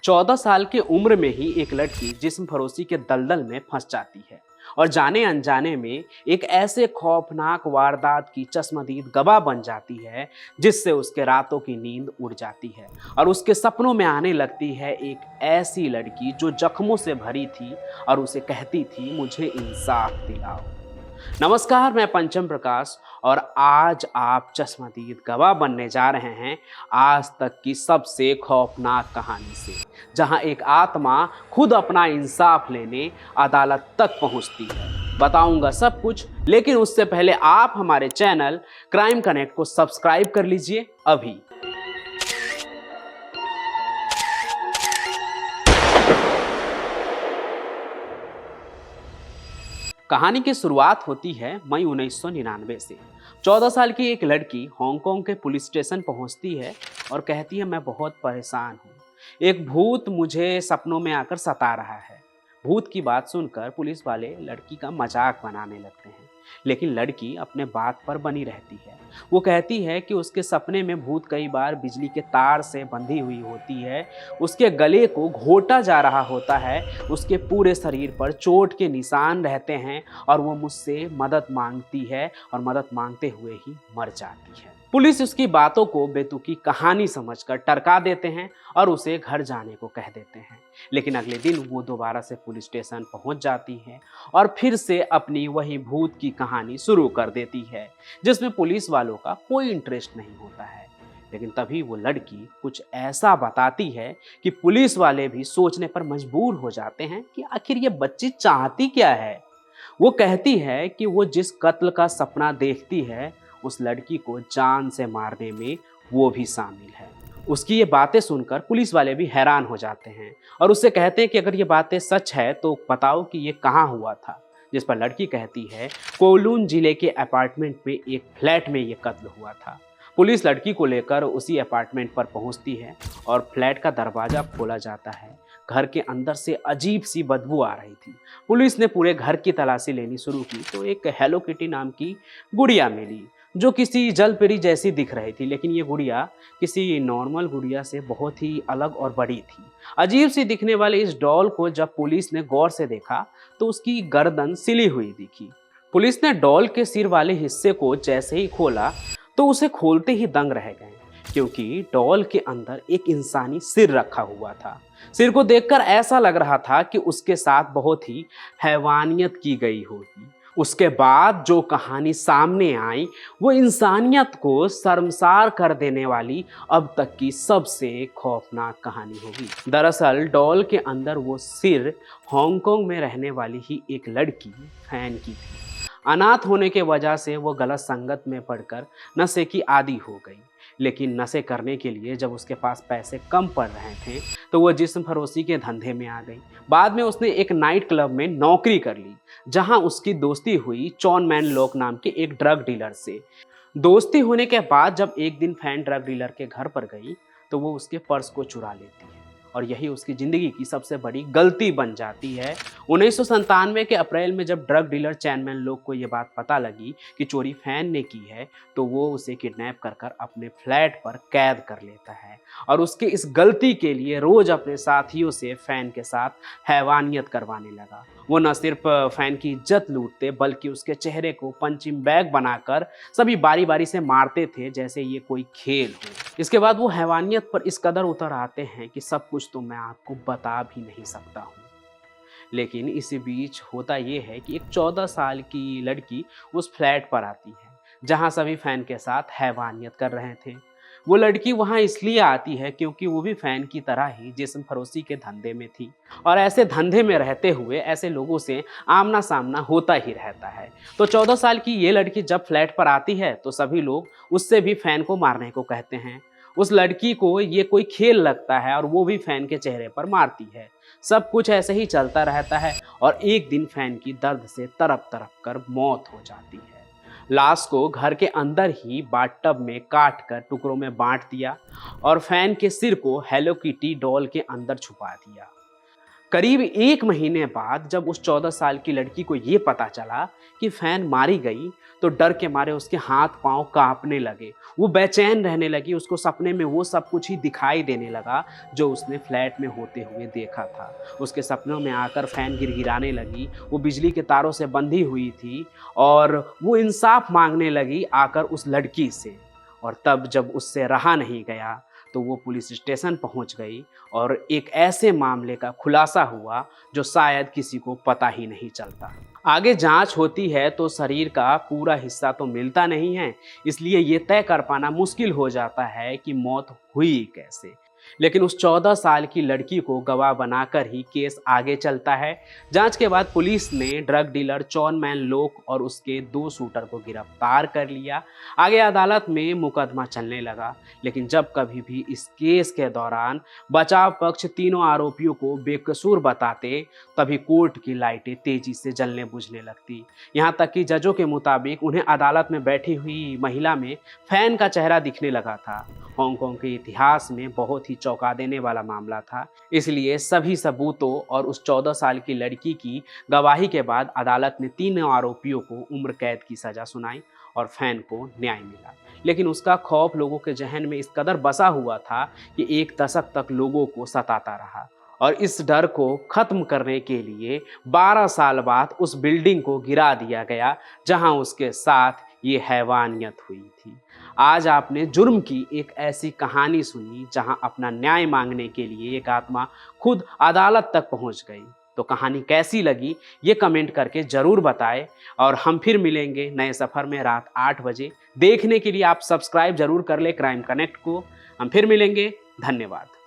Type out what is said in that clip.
14 साल की उम्र में ही एक लड़की जिस्म फरोशी के दलदल में फंस जाती है और जाने अनजाने में एक ऐसे खौफनाक वारदात की चश्मदीद गवाह बन जाती है जिससे उसके रातों की नींद उड़ जाती है और उसके सपनों में आने लगती है एक ऐसी लड़की जो जख्मों से भरी थी और उसे कहती थी, मुझे इंसाफ दिलाओ। नमस्कार, मैं पंचम प्रकाश और आज आप चश्मदीद गवाह बनने जा रहे हैं आज तक की सबसे खौफनाक कहानी से, जहां एक आत्मा खुद अपना इंसाफ लेने अदालत तक पहुंचती है। बताऊंगा सब कुछ, लेकिन उससे पहले आप हमारे चैनल क्राइम कनेक्ट को सब्सक्राइब कर लीजिए अभी। कहानी की शुरुआत होती है मई 1999 से। 14 साल की एक लड़की हांगकांग के पुलिस स्टेशन पहुंचती है और कहती है, मैं बहुत परेशान हूँ। एक भूत मुझे सपनों में आकर सता रहा है। भूत की बात सुनकर पुलिस वाले लड़की का मजाक बनाने लगते हैं, लेकिन लड़की अपने बात पर बनी रहती है। वो कहती है कि उसके सपने में भूत कई बार बिजली के तार से बंधी हुई होती है, उसके गले को घोटा जा रहा होता है, उसके पूरे शरीर पर चोट के निशान रहते हैं और वो मुझसे मदद मांगती है और मदद मांगते हुए ही मर जाती है। पुलिस उसकी बातों को बेतुकी कहानी समझकर टरका देते हैं और उसे घर जाने को कह देते हैं। लेकिन अगले दिन वो दोबारा से पुलिस स्टेशन पहुंच जाती है और फिर से अपनी वही भूत की कहानी शुरू कर देती है, जिसमें पुलिस वालों का कोई इंटरेस्ट नहीं होता है। लेकिन तभी वो लड़की कुछ ऐसा बताती है कि पुलिस वाले भी सोचने पर मजबूर हो जाते हैं कि आखिर ये बच्ची चाहती क्या है। वो कहती है कि वो जिस कत्ल का सपना देखती है उस लड़की को जान से मारने में वो भी शामिल है। उसकी ये बातें सुनकर पुलिस वाले भी हैरान हो जाते हैं और उससे कहते हैं कि अगर ये बातें सच है तो बताओ कि ये कहाँ हुआ था। जिस पर लड़की कहती है, कोलून जिले के अपार्टमेंट में एक फ्लैट में ये कत्ल हुआ था। पुलिस लड़की को लेकर उसी अपार्टमेंट पर पहुंचती है और फ्लैट का दरवाजा खोला जाता है। घर के अंदर से अजीब सी बदबू आ रही थी। पुलिस ने पूरे घर की तलाशी लेनी शुरू की तो एक हेलो किटी नाम की गुड़िया मिली, जो किसी जलपरी जैसी दिख रही थी। लेकिन ये गुड़िया किसी नॉर्मल गुड़िया से बहुत ही अलग और बड़ी थी। अजीब सी दिखने वाले इस डॉल को जब पुलिस ने गौर से देखा तो उसकी गर्दन सिली हुई दिखी। पुलिस ने डॉल के सिर वाले हिस्से को जैसे ही खोला तो उसे खोलते ही दंग रह गए, क्योंकि डॉल के अंदर एक इंसानी सिर रखा हुआ था। सिर को देखकर ऐसा लग रहा था कि उसके साथ बहुत ही हैवानियत की गई होगी। उसके बाद जो कहानी सामने आई वो इंसानियत को शर्मसार कर देने वाली अब तक की सबसे खौफनाक कहानी होगी। दरअसल डॉल के अंदर वो सिर हांगकांग में रहने वाली ही एक लड़की फैन की थी। अनाथ होने के वजह से वो गलत संगत में पड़कर नशे की आदी हो गई। लेकिन नशे करने के लिए जब उसके पास पैसे कम पड़ रहे थे तो वो जिस्म फरोशी के धंधे में आ गई। बाद में उसने एक नाइट क्लब में नौकरी कर ली, जहां उसकी दोस्ती हुई चॉन मैन लॉक नाम के एक ड्रग डीलर से। दोस्ती होने के बाद जब एक दिन फैन ड्रग डीलर के घर पर गई तो वो उसके पर्स को चुरा लेती है और यही उसकी ज़िंदगी की सबसे बड़ी गलती बन जाती है। 1997 के अप्रैल में जब ड्रग डीलर चैनमैन लोग को ये बात पता लगी कि चोरी फैन ने की है तो वो उसे किडनैप कर अपने फ्लैट पर कैद कर लेता है और उसके इस गलती के लिए रोज़ अपने साथियों से फैन के साथ हैवानियत करवाने लगा। वो न सिर्फ फैन की इज्जत लूटते बल्कि उसके चेहरे को पंचिंग बैग बनाकर सभी बारी बारी से मारते थे जैसे ये कोई खेल हो। इसके बाद वो हैवानियत पर इस कदर उतर आते हैं कि सब कुछ तो मैं आपको बता भी नहीं सकता हूँ। लेकिन इसी बीच होता ये है कि एक 14 साल की लड़की उस फ्लैट पर आती है जहाँ सभी फैन के साथ हैवानियत कर रहे थे। वो लड़की वहाँ इसलिए आती है क्योंकि वो भी फैन की तरह ही जिस्म फरोशी के धंधे में थी और ऐसे धंधे में रहते हुए ऐसे लोगों से आमना सामना होता ही रहता है। तो 14 साल की ये लड़की जब फ्लैट पर आती है तो सभी लोग उससे भी फैन को मारने को कहते हैं। उस लड़की को ये कोई खेल लगता है और वो भी फैन के चेहरे पर मारती है। सब कुछ ऐसे ही चलता रहता है और एक दिन फैन की दर्द से तड़प तड़प कर मौत हो जाती है। लाश को घर के अंदर ही बाथटब में काट कर टुकड़ों में बांट दिया और फैन के सिर को हेलो किटी डॉल के अंदर छुपा दिया। करीब 1 महीने बाद जब उस 14 साल की लड़की को ये पता चला कि फैन मारी गई, तो डर के मारे उसके हाथ पांव कांपने लगे। वो बेचैन रहने लगी। उसको सपने में वो सब कुछ ही दिखाई देने लगा जो उसने फ्लैट में होते हुए देखा था। उसके सपनों में आकर फैन गिरगिराने लगी। वो बिजली के तारों से बंधी हुई थी और वो इंसाफ मांगने लगी आकर उस लड़की से। और तब जब उससे रहा नहीं गया तो वो पुलिस स्टेशन पहुंच गई और एक ऐसे मामले का खुलासा हुआ जो शायद किसी को पता ही नहीं चलता। आगे जांच होती है तो शरीर का पूरा हिस्सा तो मिलता नहीं है, इसलिए ये तय कर पाना मुश्किल हो जाता है कि मौत हुई कैसे। लेकिन उस 14 साल की लड़की को गवाह बनाकर ही केस आगे चलता है। जांच के बाद पुलिस ने ड्रग डीलर चॉन मैन लोक और उसके 2 शूटर को गिरफ्तार कर लिया। आगे अदालत में मुकदमा चलने लगा। लेकिन जब कभी भी इस केस के दौरान बचाव पक्ष तीनों आरोपियों को बेकसूर बताते, तभी कोर्ट की लाइटें तेजी से जलने बुझने लगती। यहाँ तक कि जजों के मुताबिक उन्हें अदालत में बैठी हुई महिला में फैन का चेहरा दिखने लगा था। हांगकांग के इतिहास में बहुत ही चौंका देने वाला मामला था। इसलिए सभी सबूतों और उस 14 साल की लड़की की गवाही के बाद अदालत ने तीनों आरोपियों को उम्र कैद की सजा सुनाई और फैन को न्याय मिला। लेकिन उसका खौफ लोगों के जहन में इस कदर बसा हुआ था कि 1 दशक तक लोगों को सताता रहा। और इस डर को खत्म करने के लिए 12 साल बाद उस बिल्डिंग को गिरा दिया गया जहां उसके साथ ये हैवानियत हुई थी। आज आपने जुर्म की एक ऐसी कहानी सुनी जहां अपना न्याय मांगने के लिए एक आत्मा खुद अदालत तक पहुंच गई। तो कहानी कैसी लगी ये कमेंट करके ज़रूर बताएं और हम फिर मिलेंगे नए सफ़र में रात 8 बजे। देखने के लिए आप सब्सक्राइब जरूर कर ले क्राइम कनेक्ट को। हम फिर मिलेंगे। धन्यवाद।